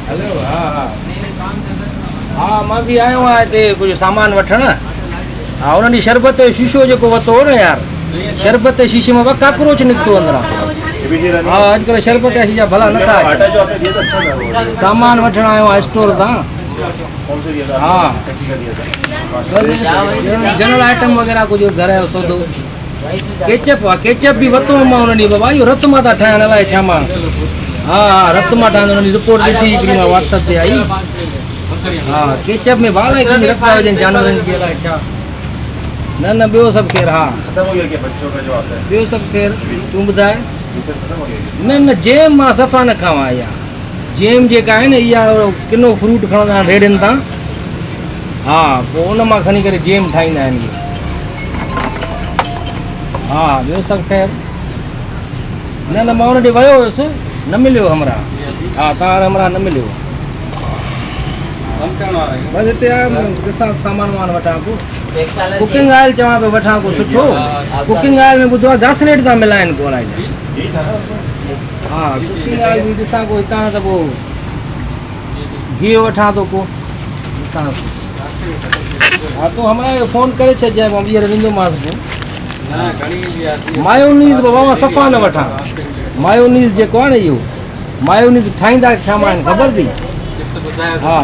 Hello हाँ हाँ हाँ मां भी आयो आहियां हिते कुझु सामान वठणु। हाँ उन ॾींहुं शरबत जो शीशो जेको वरितो हो न यार, शरबत जे शीशे में काकरोच निकितो अंदरां। हाँ अॼुकल्ह शरबत जा शीशा भला नथा अचनि। सामान वठणु आयो आहियां स्टोर तां। हाँ जनरल आइटम वग़ैरह कुझु घर जो सौदो। केचप आहे, केचप बि वरितो मां उन ॾींहुं बाबा, इहो रत मां था ठाहिनि अलाए छा मां। हाँ हाँ रत मां ठहंदो, उन ॾींहुं रिपोर्ट ॾिठी हिकिड़ी मां व्हाट्सअप ते आई। हाँ केचप में वाल कंहिंजी रत था विझनि जानवरनि जी अलाए छा। न न ॿियो सभु ख़ैरु। हा ॿियो सभु ख़ैरु, तूं ॿुधाए? न न जेम मां सफ़ा न खावां इहा जेम जेका आहे न इहा किनो फ्रूट खणंदा आहिनि रेड़ियुनि तां। हा पोइ उन मां खणी करे जेम ठाहींदा आहिनि इहे। हा ॿियो सभु ख़ैरु। न न मां हुन ॾे वियो हुयुसि, न मिलियो हमरा। हा तव्हां हमरा न मिलियो। बसि हिते आयो ॾिसां सामान वामान वठां को। कुकिंग ऑयल चवां पियो वठां को सुठो। कुकिंग ऑयल में ॿुधो आहे घासलेट था मिलाइनि को अलाए। हा कुकिंग ऑयल बि ॾिसां को हितां त पोइ घी वठां थो को ॾिसां। हा तूं हमरा फ़ोन करे छॾिजांइ, मां ॿीहर वेंदोमांसि पोइ। मायोनीज़ बाबा मां सफ़ा न वठां। मायोनीज़ जेको आहे न इहो मायोनीज़ ठाहींदा छा मां आहिनि ख़बर अथई? हा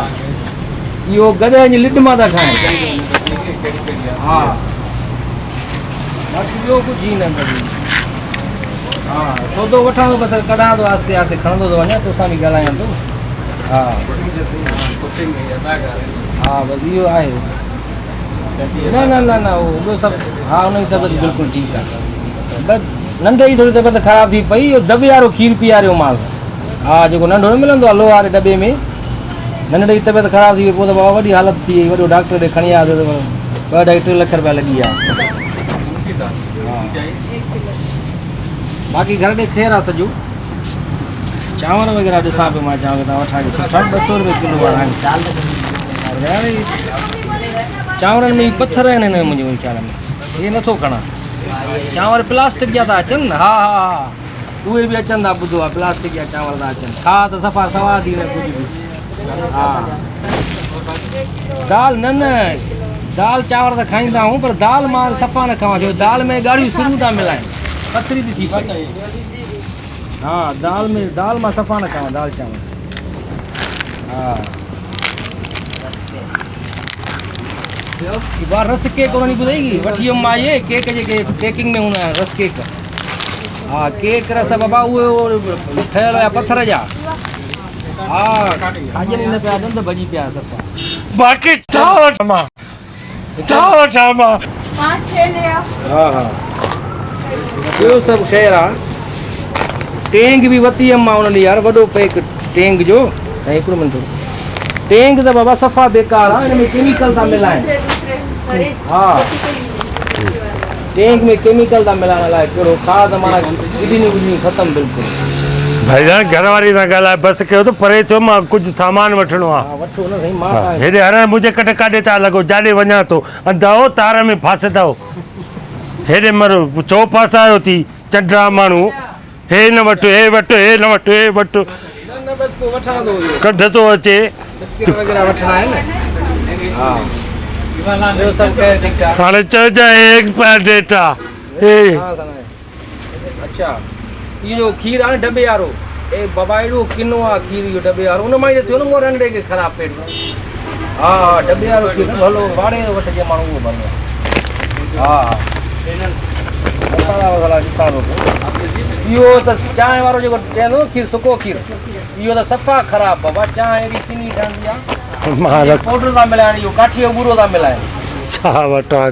इहो गॾे जी लिड मां था ठाहिनि। हा बाक़ी ॿियो कुझु ई न। हा सौदो वठां थो बसि कढां थो आस्ते आस्ते खणंदो थो वञा, तोसां बि ॻाल्हायां थो। हा हा बसि इहो आहे। न न न न उहो सभु। हा हुनजी तबियत बिल्कुलु ठीकु आहे। बसि नंढे जी थोरी तबियत ख़राबु थी पई, इहो दॿे वारो खीरु पीआरियोमांसि। हा जेको नंढो न मिलंदो आहे लोह वारे दॿे में, नंढे जी तबियत ख़राबु थी वई पोइ त बाबा वॾी हालत थी वई, वॾो डॉक्टर ॾे खणी आयासीं त 2-2.5 लख रुपया लॻी विया। बाक़ी घर ॾे ख़ैरु आहे सॼो। चांवर वग़ैरह ॾिसां पियो मां, चांवर तव्हां वठां सुठा 200 रुपए किलो आहिनि। चांवरनि में पथर आहिनि हिन में मुंहिंजे ख़्याल में, इहे नथो खणा। चांवर प्लास्टिक जा था अचनि न। हा हा हा उहे बि अचनि था, ॿुधो आहे प्लास्टिक जा चांवर था अचनि। खा त सफ़ा सवादु ई न कुझु बि। हा दाल न न दाल चांवर त खाईंदा आहियूं, पर दाल मां सफ़ा न खावां, छो दाल में ॻाढ़ियूं सुरूं था मिलाइनि, पथरी थी थी पए। हा दाल मां सफ़ा न खावां दाल चांवर। हा बार रस केक उन्होंने ॿुधाई वठी वियुमि मां, इहे केक जेके पैकिंग में हूंदा आहिनि रस केक। हा केक रस बाबा उहे ठहियल हुया पथर जा। हा खाजनि न पिया, ॾंद भॼी पिया सफ़ा। बाक़ी छा वठां मां? हा हा ॿियो सभु ख़ैरु आहे। टेंग बि वरिती हुयमि मां उन ॾींहुं यार, वॾो पैक टेंग जो। ऐं हिकिड़ो मिंट, टेंग त बाबा सफ़ा बेकार आहे, हिन में केमिकल था मिलाइनि। हा टेंग में केमिकल था मिलाइण अलाए कहिड़ो, खा त माना किडनी ख़तमु बिल्कुलु। भाईजान घर वारी सां ॻाल्हाए बसि कयो त परे थियो, मां कुझु सामान वठिणो आहे। हा वठो न साईं मां हेॾे हर मुंहिंजे कटे काॾे था लॻो, जाॾे वञा थो अंधाओ तार में फासंदो। हेॾे मरो चौपास आयो थी चंडा माण्हू, हे न वठो हे वठो हे न वठो हे वठो, कढ थो अचे। बिस्किट वग़ैरह वठणा आहिनि। हा ॿियो सभु ख़ैरु ठीकु ठाक। हाणे चइजां एक्सपायर डेट आहे। अच्छा इहो जो खीर आहे न डॿे वारो, ए बाबा एॾो किनो आहे खीर इहो डॿे वारो, उन मां ई थियो न मोर अंडे खे ख़राबु पेट। हा हा डॿे वारो खीर भलो वाड़े वठिजे माण्हू उहो भलो। हा मसाला वसाला ॾिसां थो पोइ। इहो त चांहि वारो जेको चवंदो खीर सुको खीर, इहो त सफ़ा ख़राबु बाबा। चांहि एॾी किनी ठहंदी आहे, पाउडर था मिलाइनि, इहो काठी जो ॿूरो था मिलाइनि। छा वठां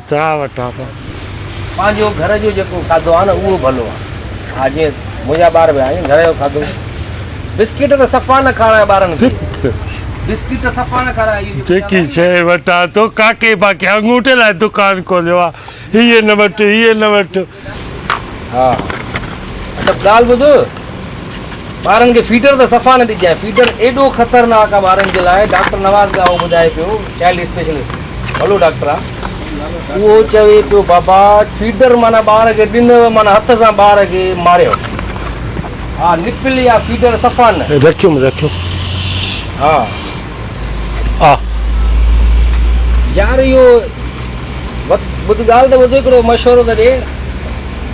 पंहिंजो घर जो जेको खाधो आहे न उहो भलो आहे। हा जीअं मुंहिंजा ॿार बि आहिनि घर जो खाधो। बिस्किट त सफ़ा न खाराए ॿारनि खे, बिस्किट सफ़ा न खाराए। जेकी शइ वठां थो काके बाक़ी अंगूठे लाइ दुकानु खोलियो आहे, हीअ न वठि हीअ न वठि। हा अच्छा ॻाल्हि ॿुध, ॿारनि खे फीडर त सफ़ा न ॾिजांइ, फीडर एॾो ख़तरनाक आहे ॿारनि जे लाइ। डॉक्टर नवाज़ गांव ॿुधाए पियो, चाइल्ड स्पेशलिस्ट भलो डॉक्टर आहे, उहो चवे पियो बाबा फीडर माना ॿार खे ॾिनो माना हथ सां ॿार खे मारियो। हा निपल या फीडर सफ़ा न रखियो। हा हा यार इहो ॿुध ॻाल्हि त ॿुध हिकिड़ो मशवरो त ॾे,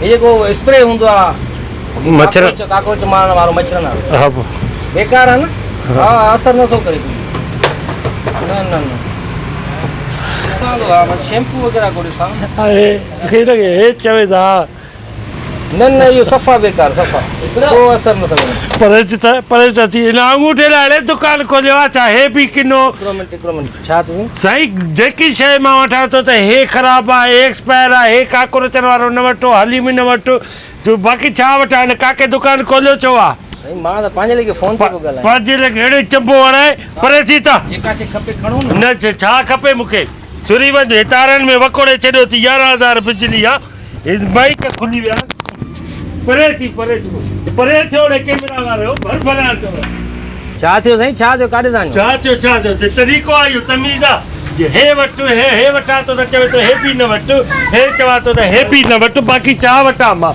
हे जेको स्प्रे हूंदो आहे मच्छर काकरोच मारण वारो मच्छरनि वारो, हा बेकार आहे न? हा असरु नथो करे न न न ॾिसां थो, हा बसि शैम्पू वग़ैरह को ॾिसां। हे चवे था न न इहो सफ़ा बेकार, सफ़ा को असरु नथो करे। परेज थी हिन अंगूठे लाइ अहिड़े दुकानु खोलियो आहे, चाहे बि किनो हिकिड़ो मिंट छा थियो? साईं जेकी शइ मां वठां थो त हे ख़राबु आहे, हे एक्सपायर आहे, हे काकरोचनि वारो न वठो, हाली बि न वठो, जो बाक़ी छा वठां? हिन काके दुकानु खोलियो छो आहे? साईं मां त पंहिंजे लॻे फ़ोन ते पियो ॻाल्हायां। पंहिंजे लॻे अहिड़े चंबो हणाए परे थी था। जेका शइ खपे खणो न। न छा खपे मूंखे? सुरी वञ, तारनि में वकोड़े छॾियो थी, 11,000 बिजली आहे, बाइक खुली विया, परे थियो रे कैमरा वारो भर भरा थियो। छा थियो साईं, छा थियो, काॾे था वञो? छा थियो तरीक़ो आहे इहो, तमीज़ आहे जे हे वठु, हे वठां थो त चवे थो हे बि न वठु, हे चवां थो त हे बि न वठु, बाक़ी छा वठां मां?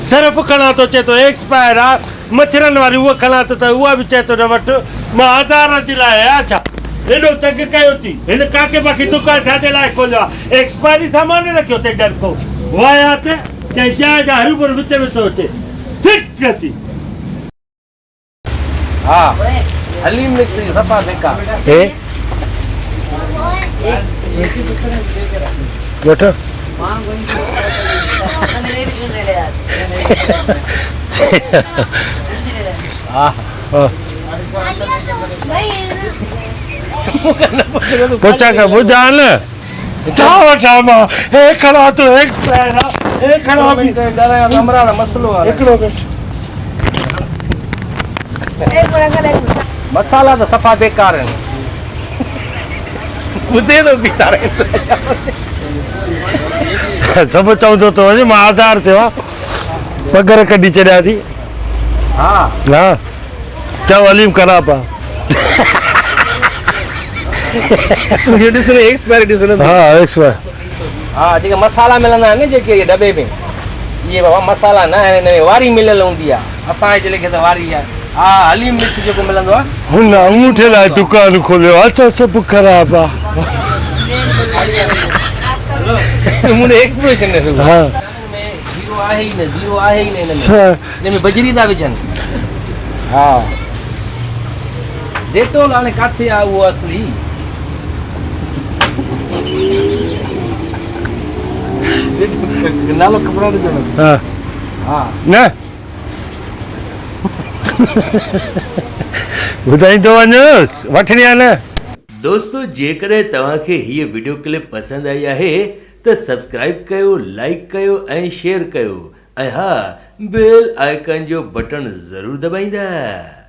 सर्फ खणां थो चए थो एक्सपायर आहे, मच्छरनि वारी उहा खणां थो त उहा बि चए थो न वठु, मां 1000 जे लाइ आहियां छा? हेॾो तंग कयो थी हिन काके बाक़ी दुकानु छाजे लाइ खोलियो आहे? एक्सपायरी सामान रखियो अथई डर को वाया त कंहिं जाइ जा हरूभरू विच में थो अचे ठीक थी। हा हली मिक्स जी सफ़ा बेकार। हे वठो हा पुछा कर ॿुधा न छा वठां मां? हे खणा थो एक्सपायर आहे, हे खणा बि ॻाल्हायां त अमरा जो मसलो आहे। हिकिड़ो मिंट मसाला त सफ़ा बेकार आहिनि, ॿुधे थो बि तारे सभु चवंदो थो वञे, मां 1000 थियो आहे, पघर कढी छॾियां थी। हा हा चओ हलीम ख़राब आहे। ॾिसो एक्सपायरी ॾिसो। हा एक्सपायर। हा जेके मसाला मिलंदा आहिनि न जेके डॿे में, इहे बाबा मसाला न हिन में वारी मिलियल हूंदी आहे, असांजे लेखे त वारी आहे। हा हलीम मिक्स जेको मिलंदो आहे हुन अंगूठे लाइ दुकानु खोलियो आहे, छा सभु ख़राबु आहे? मुंहिंजो एक्सप्रेशन ॾिसो। हा जीरो आहे ई न, जीरो आहे ई न हिन में बजरी था विझनि। हा डेटोल हाणे किथे आहे उहो असली? नालो ख़बर न। हा हा न ॿुधाईंदो वञ वठणी आहे न। दोस्तों जेकॾहिं तव्हांखे हीअ वीडियो क्लिप पसंदि आई आहे त सब्सक्राइब कयो, लाइक कयो ऐं शेयर कयो, ऐं हा बेल आइकन जो बटन ज़रूरु दॿाईंदा।